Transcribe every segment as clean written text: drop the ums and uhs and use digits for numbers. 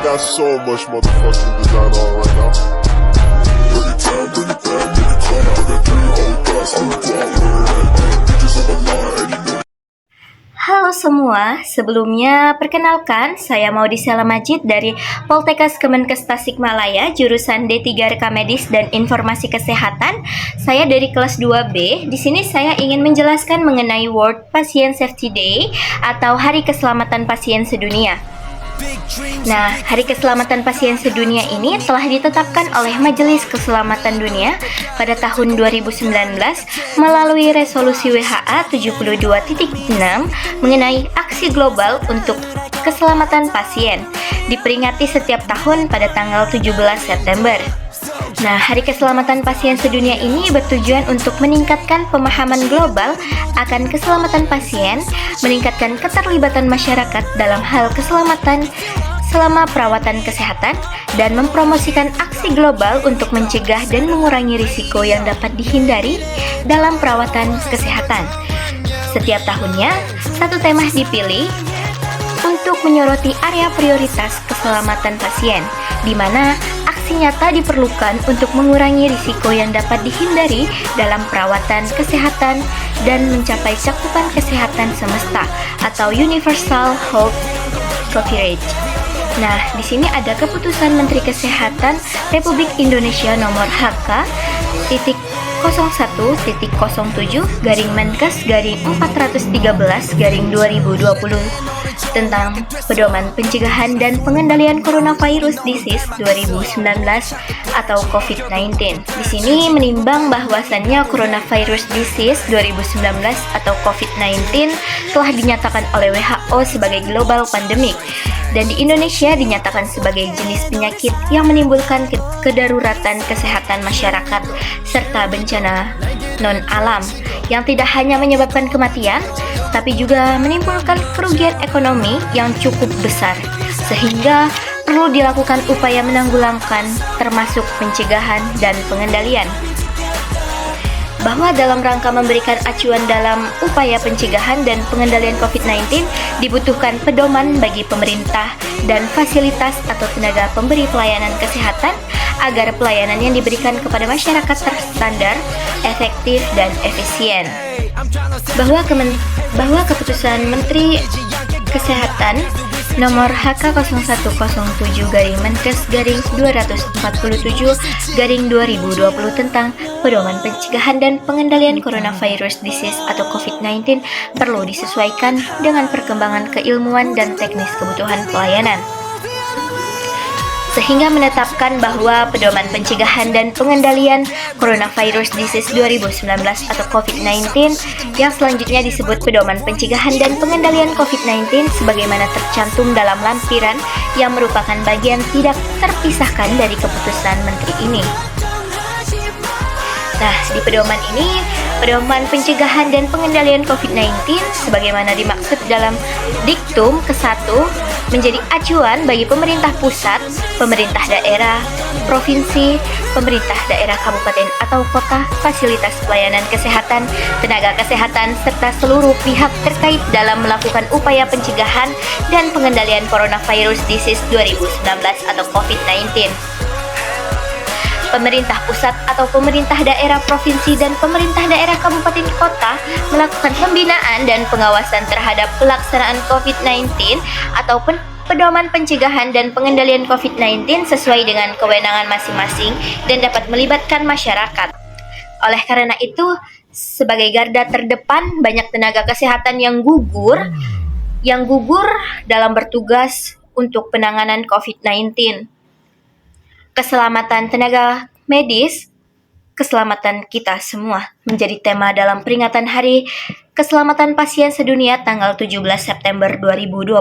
got so much motherfucking design on right now. Bring it down, bring it down, make it clap. I got 3 old guys, I'm the guap. Bitches on my line, and you know. Halo semua, sebelumnya perkenalkan saya Maudy Sela Majid dari Poltekkes Kemenkes Tasikmalaya jurusan D3 Rekam Medis dan Informasi Kesehatan. Saya dari kelas 2B. Di sini saya ingin menjelaskan mengenai World Patient Safety Day atau Hari Keselamatan Pasien Sedunia. Nah, Hari Keselamatan Pasien Sedunia ini telah ditetapkan oleh Majelis Keselamatan Dunia pada tahun 2019 melalui resolusi WHA 72.6 mengenai aksi global untuk keselamatan pasien, diperingati setiap tahun pada tanggal 17 September. Nah, Hari Keselamatan Pasien Sedunia ini bertujuan untuk meningkatkan pemahaman global akan keselamatan pasien, meningkatkan keterlibatan masyarakat dalam hal keselamatan selama perawatan kesehatan, dan mempromosikan aksi global untuk mencegah dan mengurangi risiko yang dapat dihindari dalam perawatan kesehatan. Setiap tahunnya, satu tema dipilih untuk menyoroti area prioritas keselamatan pasien, di mana aksi nyata diperlukan untuk mengurangi risiko yang dapat dihindari dalam perawatan kesehatan dan mencapai cakupan kesehatan semesta atau Universal Health Coverage. Nah, di sini ada keputusan Menteri Kesehatan Republik Indonesia nomor HK.01-07-Menkes-413-2020 tentang pedoman pencegahan dan pengendalian coronavirus disease 2019 atau COVID-19. Di sini menimbang bahwasannya coronavirus disease 2019 atau COVID-19 telah dinyatakan oleh WHO sebagai global pandemic dan di Indonesia dinyatakan sebagai jenis penyakit yang menimbulkan kedaruratan kesehatan masyarakat serta bencana non-alam yang tidak hanya menyebabkan kematian, tapi juga menimbulkan kerugian ekonomi yang cukup besar, sehingga perlu dilakukan upaya menanggulangan termasuk pencegahan dan pengendalian. Bahwa dalam rangka memberikan acuan dalam upaya pencegahan dan pengendalian COVID-19 dibutuhkan pedoman bagi pemerintah dan fasilitas atau tenaga pemberi pelayanan kesehatan agar pelayanan yang diberikan kepada masyarakat terstandar, efektif, dan efisien. Bahwa keputusan Menteri Kesehatan nomor HK01-Menkes-247-2020 tentang pedoman pencegahan dan pengendalian coronavirus disease atau COVID-19 perlu disesuaikan dengan perkembangan keilmuan dan teknis kebutuhan pelayanan, sehingga menetapkan bahwa pedoman pencegahan dan pengendalian coronavirus disease 2019 atau COVID-19 yang selanjutnya disebut pedoman pencegahan dan pengendalian COVID-19 sebagaimana tercantum dalam lampiran yang merupakan bagian tidak terpisahkan dari keputusan menteri ini. Nah, di pedoman ini, pedoman pencegahan dan pengendalian COVID-19 sebagaimana dimaksud dalam diktum ke-1 menjadi acuan bagi pemerintah pusat, pemerintah daerah, provinsi, pemerintah daerah kabupaten atau kota, fasilitas pelayanan kesehatan, tenaga kesehatan, serta seluruh pihak terkait dalam melakukan upaya pencegahan dan pengendalian coronavirus disease 2019 atau COVID-19. Pemerintah pusat atau pemerintah daerah provinsi dan pemerintah daerah kabupaten kota melakukan pembinaan dan pengawasan terhadap pelaksanaan COVID-19 ataupun pedoman pencegahan dan pengendalian COVID-19 sesuai dengan kewenangan masing-masing dan dapat melibatkan masyarakat. Oleh karena itu, sebagai garda terdepan, banyak tenaga kesehatan yang gugur dalam bertugas untuk penanganan COVID-19. Keselamatan tenaga medis, keselamatan kita semua menjadi tema dalam peringatan Hari Keselamatan Pasien Sedunia tanggal 17 September 2020.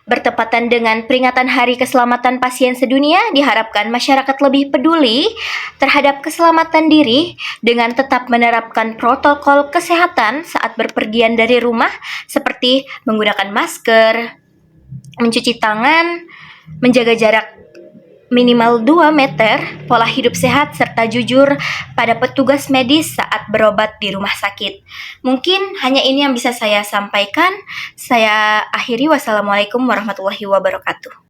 Bertepatan dengan peringatan Hari Keselamatan Pasien Sedunia, diharapkan masyarakat lebih peduli terhadap keselamatan diri dengan tetap menerapkan protokol kesehatan saat berpergian dari rumah seperti menggunakan masker, mencuci tangan, menjaga jarak minimal 2 meter, pola hidup sehat, serta jujur pada petugas medis saat berobat di rumah sakit. Mungkin hanya ini yang bisa saya sampaikan. Saya akhiri. Wassalamualaikum warahmatullahi wabarakatuh.